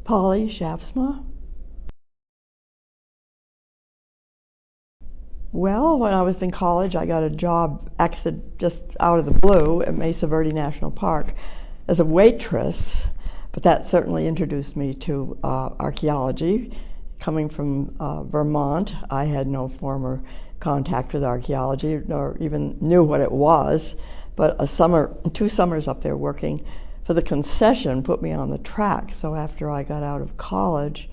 Schaafsma. Well, when I was in college, I got a job just out of the blue at Mesa Verde National Park as a waitress, but that certainly introduced me to archaeology. Coming from Vermont, I had no former contact with archaeology, nor even knew what it was, but 2 summers up there working for the concession put me on the track. So after I got out of college,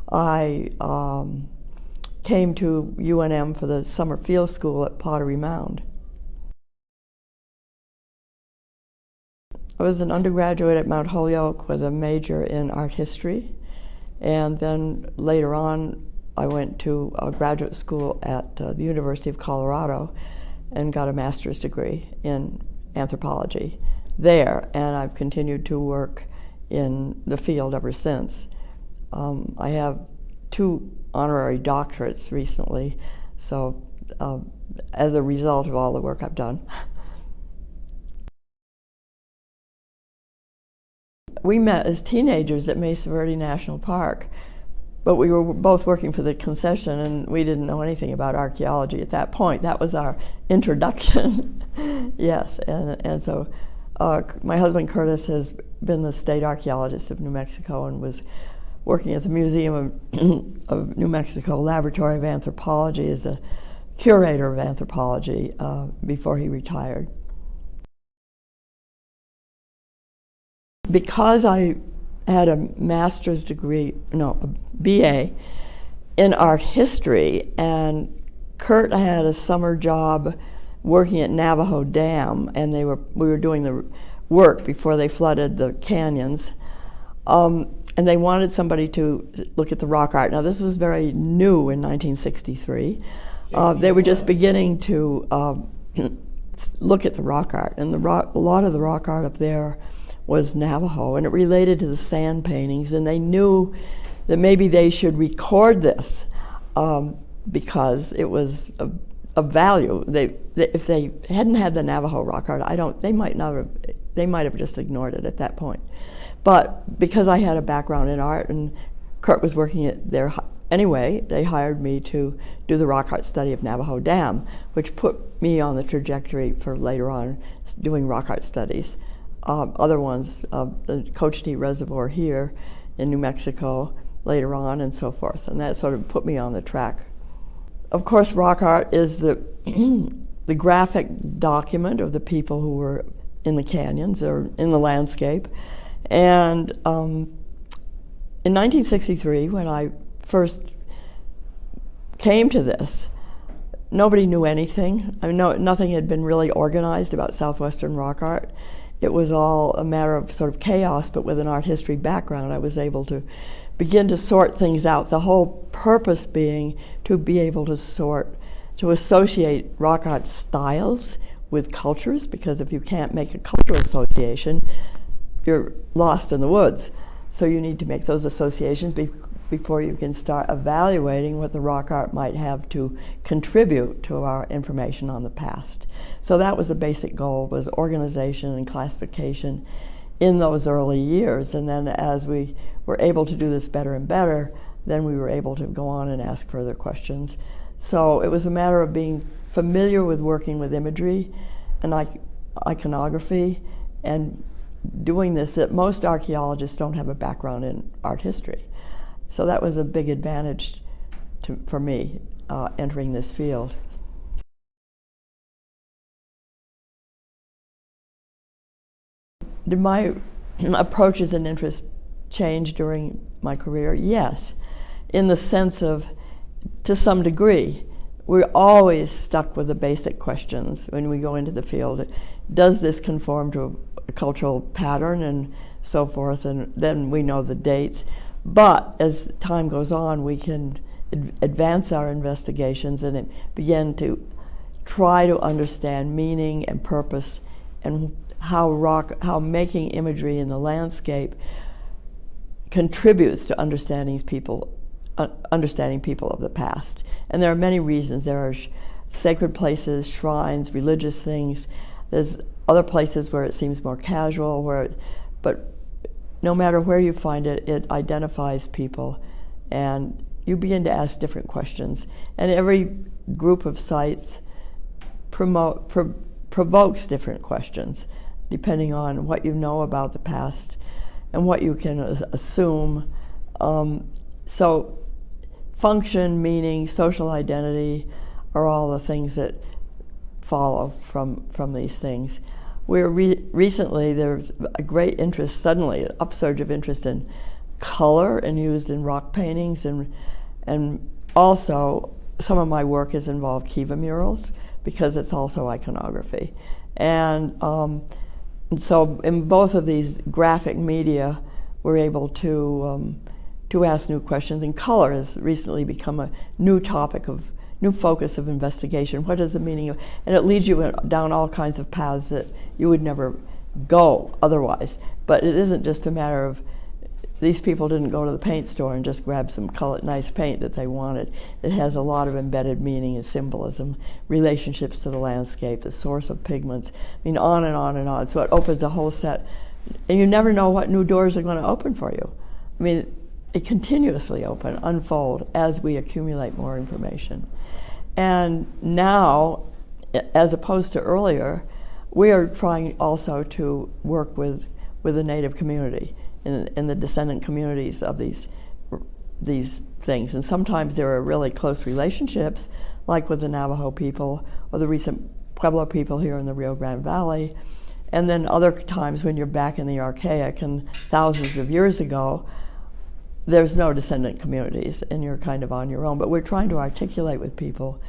I came to UNM for the summer field school at Pottery Mound. I was an undergraduate at Mount Holyoke with a major in art history, and then later on I went to a graduate school at the University of Colorado and got a master's degree in anthropology there, and I've continued to work in the field ever since. I have 2 honorary doctorates recently, so as a result of all the work I've done. We met as teenagers at Mesa Verde National Park, but we were both working for the concession and we didn't know anything about archaeology at that point. That was our introduction. Yes, and so my husband Curtis has been the state archaeologist of New Mexico and was working at the Museum of New Mexico Laboratory of Anthropology as a curator of anthropology before he retired. Because I had a master's degree, a BA in art history, and Kurt had a summer job working at Navajo Dam, and we were doing the work before they flooded the canyons. And they wanted somebody to look at the rock art. Now, this was very new in 1963. They were just beginning to look at the rock art, and a lot of the rock art up there was Navajo, and it related to the sand paintings, and they knew that maybe they should record this because it was of value. If they hadn't had the Navajo rock art, they might have just ignored it at that point. But because I had a background in art and Kurt was working at there anyway, they hired me to do the rock art study of Navajo Dam, which put me on the trajectory for later on doing rock art studies. Other ones, the Cochiti Reservoir here in New Mexico later on and so forth, and that sort of put me on the track. Of course, rock art is the graphic document of the people who were in the canyons or in the landscape. And in 1963, when I first came to this, nobody knew anything. Nothing had been really organized about Southwestern rock art. It was all a matter of sort of chaos, but with an art history background, I was able to begin to sort things out. The whole purpose being to be able to associate rock art styles with cultures, because if you can't make a cultural association, you're lost in the woods. So you need to make those associations before you can start evaluating what the rock art might have to contribute to our information on the past. So that was the basic goal, was organization and classification in those early years. And then as we were able to do this better and better, then we were able to go on and ask further questions. So it was a matter of being familiar with working with imagery and iconography and doing this, that most archaeologists don't have a background in art history. So that was a big advantage for me entering this field. Did my approaches and interests change during my career? Yes, in the sense of, to some degree, we're always stuck with the basic questions when we go into the field. Does this conform to a cultural pattern and so forth? And then we know the dates. But as time goes on, we can advance our investigations and begin to try to understand meaning and purpose and how making imagery in the landscape contributes to understanding people of the past. And there are many reasons. There are sacred places, shrines, religious things. There's other places where it seems more casual, but no matter where you find it, it identifies people, and you begin to ask different questions. And every group of sites provokes different questions, depending on what you know about the past and what you can assume. So function, meaning, social identity are all the things that follow from these things. Recently there's a great interest, suddenly an upsurge of interest in color and used in rock paintings, and also some of my work has involved kiva murals because it's also iconography. And so in both of these graphic media, we're able to ask new questions, and color has recently become a new focus of investigation. What is the meaning of, and it leads you down all kinds of paths that you would never go otherwise. But it isn't just a matter of, these people didn't go to the paint store and just grab some nice paint that they wanted. It has a lot of embedded meaning and symbolism, relationships to the landscape, the source of pigments, I mean, on and on and on. So it opens a whole set, and you never know what new doors are going to open for you. I mean, it continuously unfold as we accumulate more information. And now, as opposed to earlier, we are trying also to work with the Native community in the descendant communities of these things. And sometimes there are really close relationships, like with the Navajo people or the recent Pueblo people here in the Rio Grande Valley. And then other times when you're back in the archaic and thousands of years ago, there's no descendant communities and you're kind of on your own. But we're trying to articulate with people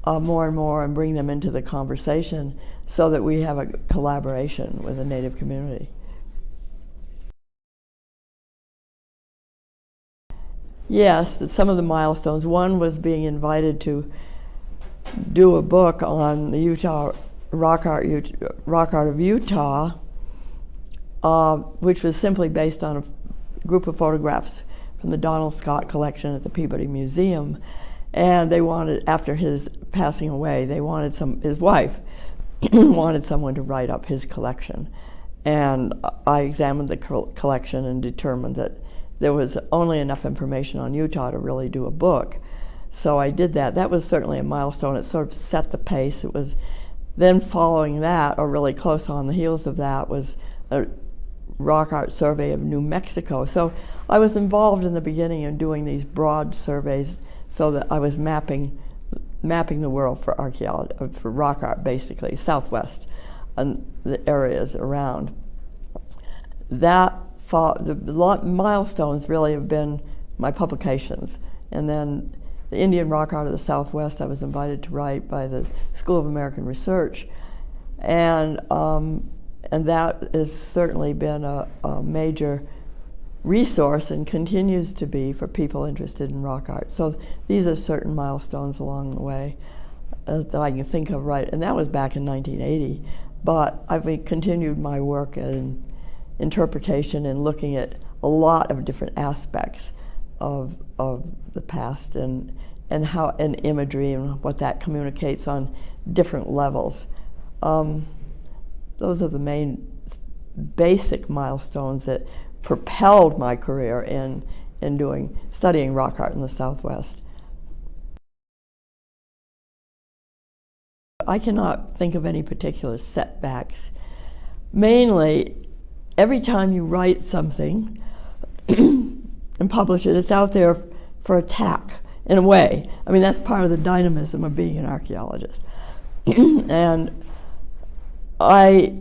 more and more and bring them into the conversation so that we have a collaboration with the Native community. Yes, some of the milestones. One was being invited to do a book on the Utah rock art of Utah, which was simply based on a group of photographs from the Donald Scott collection at the Peabody Museum. And they wanted, after his passing away, his wife wanted someone to write up his collection. And I examined the collection and determined that there was only enough information on Utah to really do a book. So I did that. That was certainly a milestone. It sort of set the pace. It was then following that, or really close on the heels of that, was a rock art survey of New Mexico. So I was involved in the beginning in doing these broad surveys so that I was mapping the world for archaeology, for rock art, basically, Southwest, and the areas around. The milestones really have been my publications. And then the Indian rock art of the Southwest, I was invited to write by the School of American Research. And that has certainly been a major resource and continues to be for people interested in rock art. So these are certain milestones along the way that I can think of, right? And that was back in 1980. But I've continued my work in interpretation and looking at a lot of different aspects of the past and how, and imagery and what that communicates on different levels. Those are the main basic milestones that propelled my career in studying rock art in the Southwest. I cannot think of any particular setbacks. Mainly, every time you write something and publish it, it's out there for attack, in a way. I mean, that's part of the dynamism of being an archaeologist. And I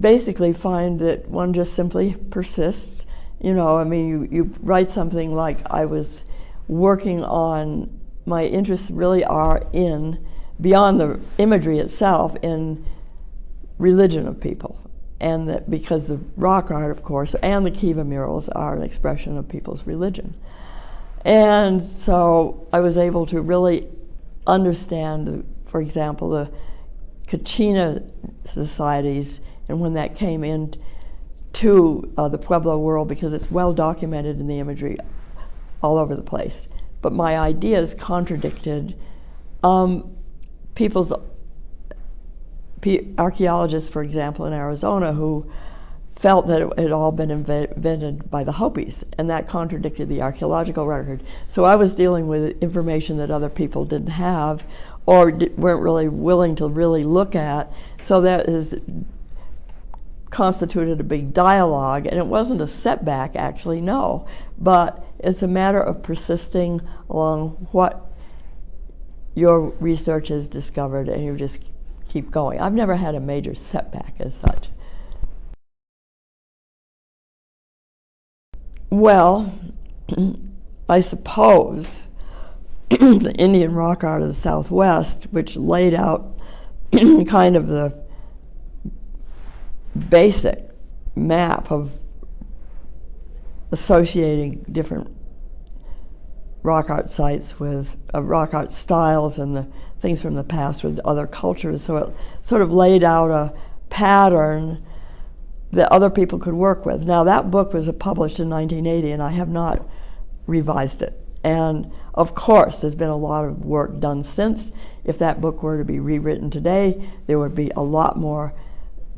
basically find that one just simply persists. You know, I mean, you write something like, I was working on, my interests really are in, beyond the imagery itself, in religion of people. And that because the rock art, of course, and the kiva murals are an expression of people's religion. And so I was able to really understand, for example, the Kachina societies, and when that came in to the Pueblo world, because it's well documented in the imagery all over the place. But my ideas contradicted archaeologists, for example, in Arizona, who felt that it had all been invented by the Hopis, and that contradicted the archaeological record. So I was dealing with information that other people didn't have or weren't really willing to really look at, so that is constituted a big dialogue, and it wasn't a setback, actually, no, but it's a matter of persisting along what your research has discovered, and you just keep going. I've never had a major setback as such. Well, I suppose the Indian rock art of the Southwest, which laid out kind of the basic map of associating different rock art sites with rock art styles and the things from the past with other cultures. So it sort of laid out a pattern that other people could work with. Now, that book was published in 1980, and I have not revised it. And of course, there's been a lot of work done since. If that book were to be rewritten today, there would be a lot more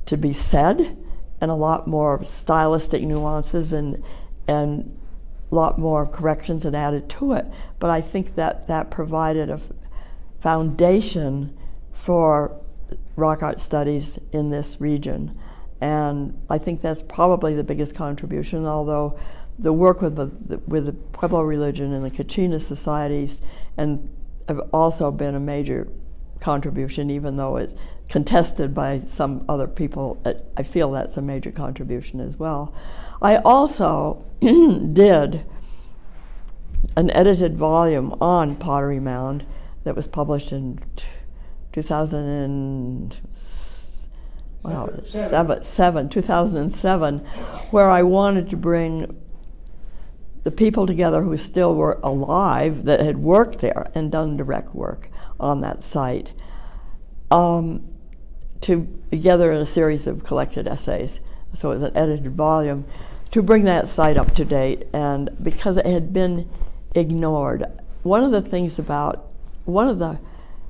to be said, and a lot more stylistic nuances, and a lot more corrections and added to it. But I think that that provided a foundation for rock art studies in this region. And I think that's probably the biggest contribution, although the work with the Pueblo religion and the Kachina societies and have also been a major contribution, even though it's contested by some other people. I feel that's a major contribution as well. I also did an edited volume on Pottery Mound that was published in 2007, where I wanted to bring the people together who still were alive that had worked there and done direct work on that site, together in a series of collected essays. So it was an edited volume to bring that site up to date, and because it had been ignored. One of the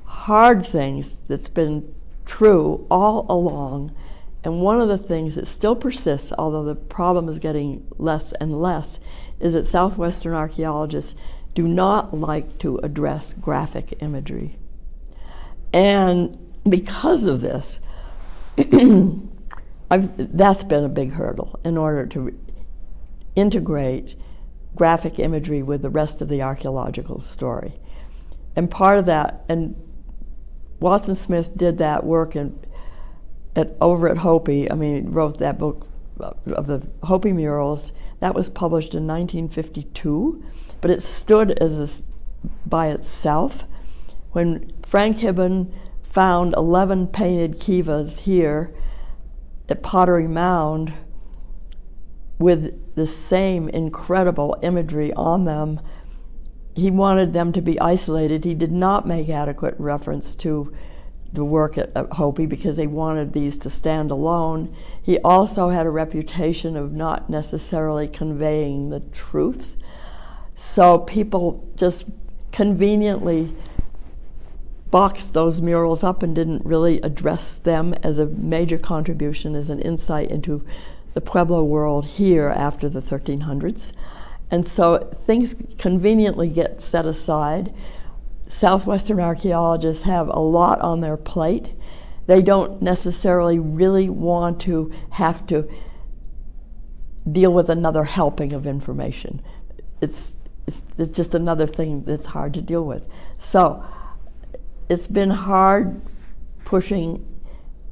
hard things that's been true all along, and one of the things that still persists, although the problem is getting less and less, is that Southwestern archaeologists do not like to address graphic imagery. And because of this, that's been a big hurdle in order to integrate graphic imagery with the rest of the archaeological story. And part of that, and Watson Smith did that work over at Hopi. Wrote that book of the Hopi murals. That was published in 1952, but it stood by itself. When Frank Hibben found 11 painted kivas here at Pottery Mound with the same incredible imagery on them, he wanted them to be isolated. He did not make adequate reference to the work at Hopi because they wanted these to stand alone. He also had a reputation of not necessarily conveying the truth. So people just conveniently boxed those murals up and didn't really address them as a major contribution, as an insight into the Pueblo world here after the 1300s. And so things conveniently get set aside. Southwestern archaeologists have a lot on their plate. They don't necessarily really want to have to deal with another helping of information. It's just another thing that's hard to deal with. So it's been hard pushing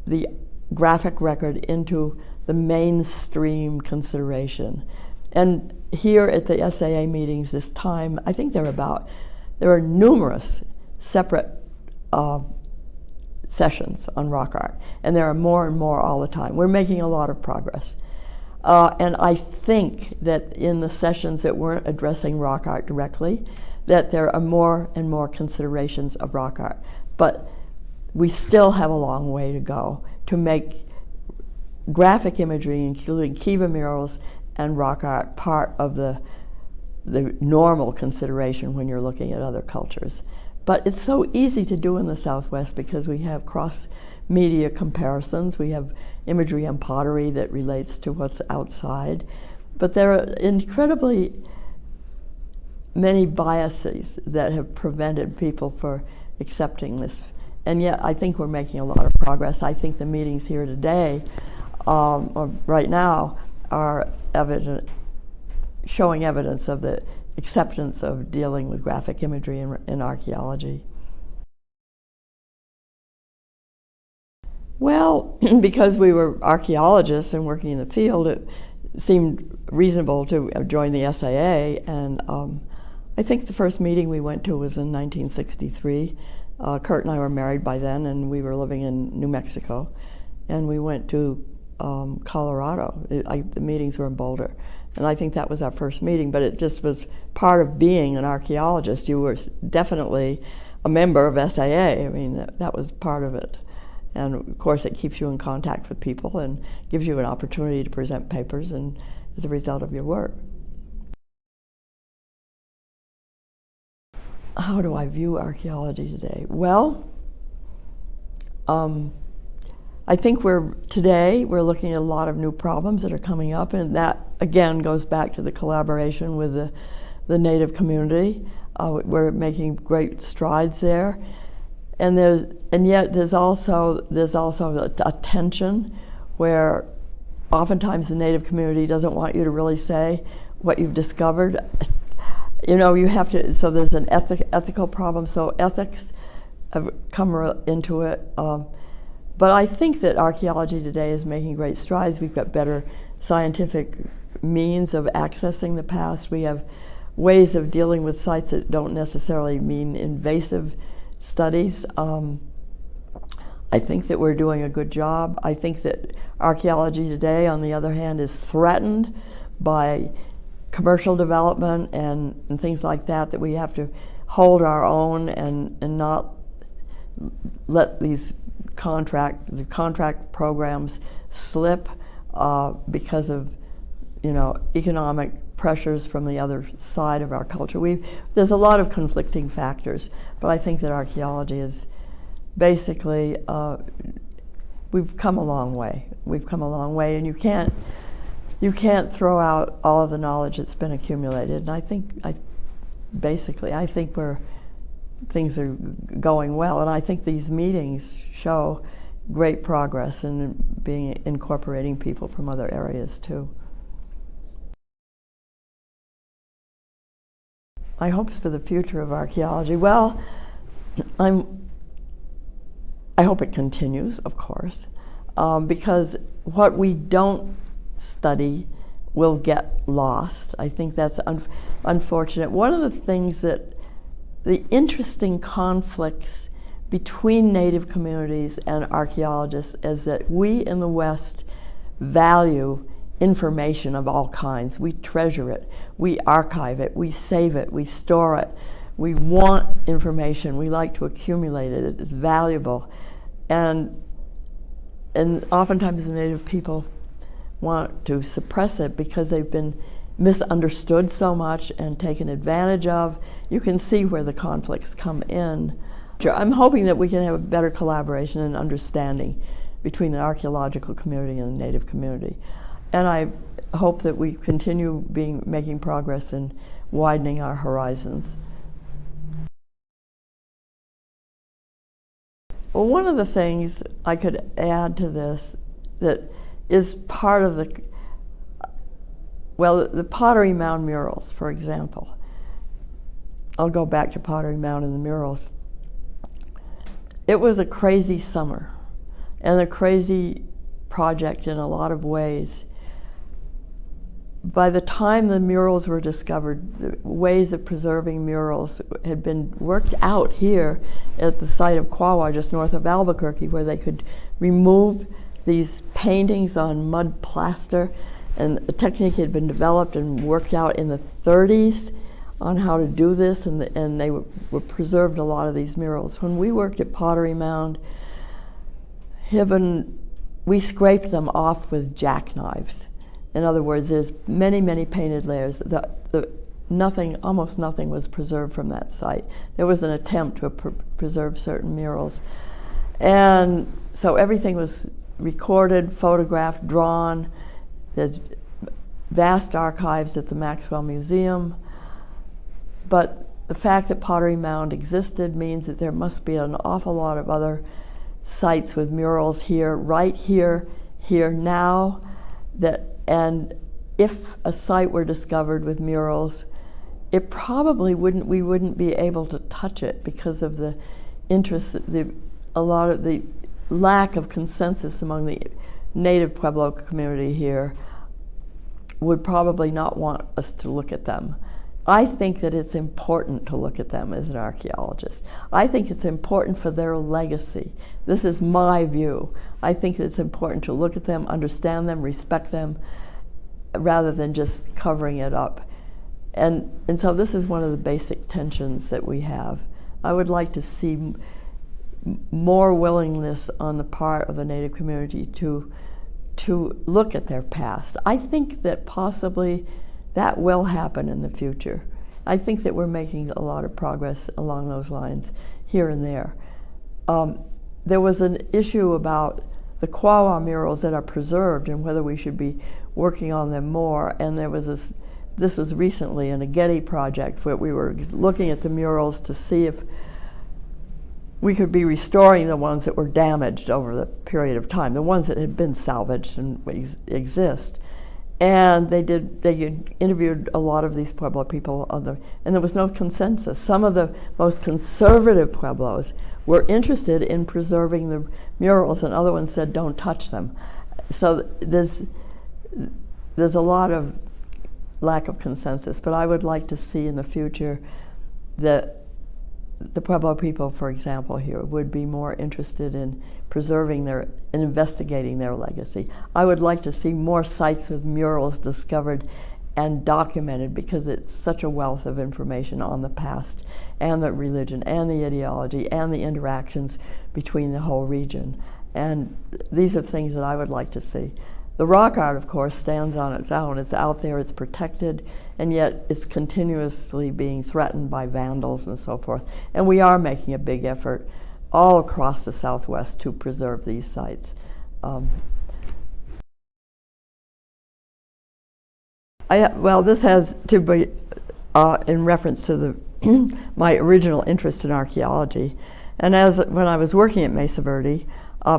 the graphic record into the mainstream consideration. And here at the SAA meetings this time, I think there are numerous separate sessions on rock art, and there are more and more all the time. We're making a lot of progress. And I think that in the sessions that weren't addressing rock art directly, that there are more and more considerations of rock art. But we still have a long way to go to make graphic imagery, including kiva murals and rock art, part of the normal consideration when you're looking at other cultures. But it's so easy to do in the Southwest because we have cross media comparisons. We have imagery and pottery that relates to what's outside. But there are incredibly many biases that have prevented people from accepting this. And yet I think we're making a lot of progress. I think the meetings here today, or right now, are showing evidence of the acceptance of dealing with graphic imagery in archaeology. Well, because we were archaeologists and working in the field, it seemed reasonable to join the SAA, and I think the first meeting we went to was in 1963. Kurt and I were married by then, and we were living in New Mexico, and we went to Colorado. The meetings were in Boulder, and I think that was our first meeting, but it just was part of being an archaeologist. You were definitely a member of SAA. I mean, that was part of it. And of course, it keeps you in contact with people and gives you an opportunity to present papers and as a result of your work. How do I view archaeology today? Well, I think today we're looking at a lot of new problems that are coming up, and that again goes back to the collaboration with the Native community. We're making great strides there. And yet there's also a tension where oftentimes the Native community doesn't want you to really say what you've discovered. You know, you have to, so there's an ethical problem, so ethics have come into it. But I think that archaeology today is making great strides. We've got better scientific means of accessing the past. We have ways of dealing with sites that don't necessarily mean invasive studies. I think that we're doing a good job. I think that archaeology today, on the other hand, is threatened by commercial development and things like that, that we have to hold our own and not let these contract programs slip because of, you know, economic pressures from the other side of our culture. There's a lot of conflicting factors, but I think that archaeology is basically, we've come a long way. We've come a long way, and you can't throw out all of the knowledge that's been accumulated. And I think things are going well, and I think these meetings show great progress in incorporating people from other areas too. My hopes for the future of archaeology, well, I hope it continues, of course, because what we don't study will get lost. I think that's unfortunate. One of the things that the interesting conflicts between Native communities and archaeologists is that we in the West value information of all kinds. We treasure it, we archive it, we save it, we store it. We want information, we like to accumulate it, it is valuable. And oftentimes the Native people want to suppress it because they've been misunderstood so much and taken advantage of. You can see where the conflicts come in. I'm hoping that we can have a better collaboration and understanding between the archaeological community and the Native community. And I hope that we continue making progress in widening our horizons. Well, one of the things I could add to this that is part of the Pottery Mound murals, for example. I'll go back to Pottery Mound and the murals. It was a crazy summer and a crazy project in a lot of ways. By the time the murals were discovered, the ways of preserving murals had been worked out here at the site of Quawa, just north of Albuquerque, where they could remove these paintings on mud plaster, and a technique had been developed and worked out in the 30s on how to do this, and they were preserved a lot of these murals. When we worked at Pottery Mound, we scraped them off with jackknives. In other words, there's many, many painted layers. Almost nothing was preserved from that site. There was an attempt to preserve certain murals. And so everything was recorded, photographed, drawn. There's vast archives at the Maxwell Museum. But the fact that Pottery Mound existed means that there must be an awful lot of other sites with murals here, right here, here now. And if a site were discovered with murals, it probably we wouldn't be able to touch it because of the interest, a lot of the lack of consensus among the native Pueblo community here would probably not want us to look at them. I think that it's important to look at them as an archaeologist. I think it's important for their legacy. This is my view. I think it's important to look at them, understand them, respect them, rather than just covering it up. And so this is one of the basic tensions that we have. I would like to see more willingness on the part of the Native community to look at their past. I think that possibly that will happen in the future. I think that we're making a lot of progress along those lines here and there. There was an issue about the Quawa murals that are preserved and whether we should be working on them more, and there was this was recently in a Getty project where we were looking at the murals to see if we could be restoring the ones that were damaged over the period of time, the ones that had been salvaged and exist. And they interviewed a lot of these Pueblo people and there was no consensus. Some of the most conservative Pueblos were interested in preserving the murals, and other ones said, don't touch them. So there's a lot of lack of consensus, but I would like to see in the future that the Pueblo people, for example, here would be more interested in preserving and investigating their legacy. I would like to see more sites with murals discovered and documented, because it's such a wealth of information on the past and the religion and the ideology and the interactions between the whole region. And these are things that I would like to see. The rock art, of course, stands on its own. It's out there, it's protected, and yet it's continuously being threatened by vandals and so forth. And we are making a big effort all across the Southwest to preserve these sites. This has to be in reference to my original interest in archaeology. And when I was working at Mesa Verde,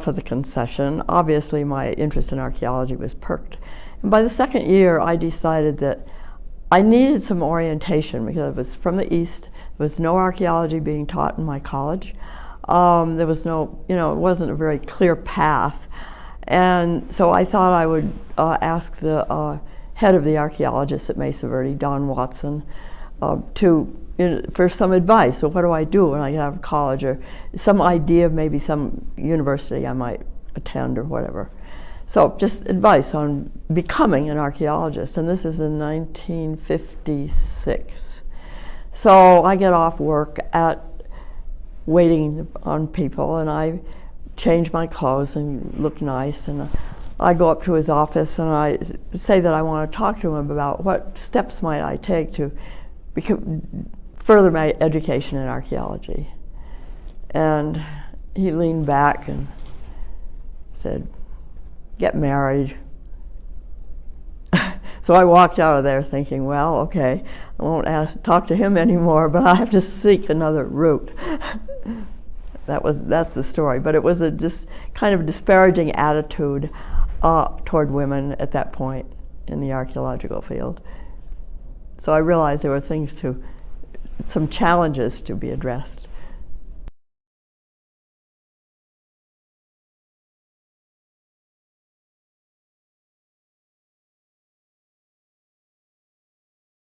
for the concession, obviously my interest in archaeology was perked. And by the second year, I decided that I needed some orientation because I was from the East. There was no archaeology being taught in my college. There was no, it wasn't a very clear path. And so I thought I would ask the head of the archaeologists at Mesa Verde, Don Watson, for some advice. So what do I do when I get out of college, or some idea of maybe some university I might attend or whatever. So just advice on becoming an archaeologist, and this is in 1956. So I get off work at waiting on people, and I change my clothes and look nice, and I go up to his office and I say that I want to talk to him about what steps might I take to further my education in archaeology. And he leaned back and said, get married. So I walked out of there thinking, well, okay, I won't talk to him anymore, but I have to seek another route. That's the story. But it was a just kind of disparaging attitude toward women at that point in the archaeological field. So I realized there were some challenges to be addressed.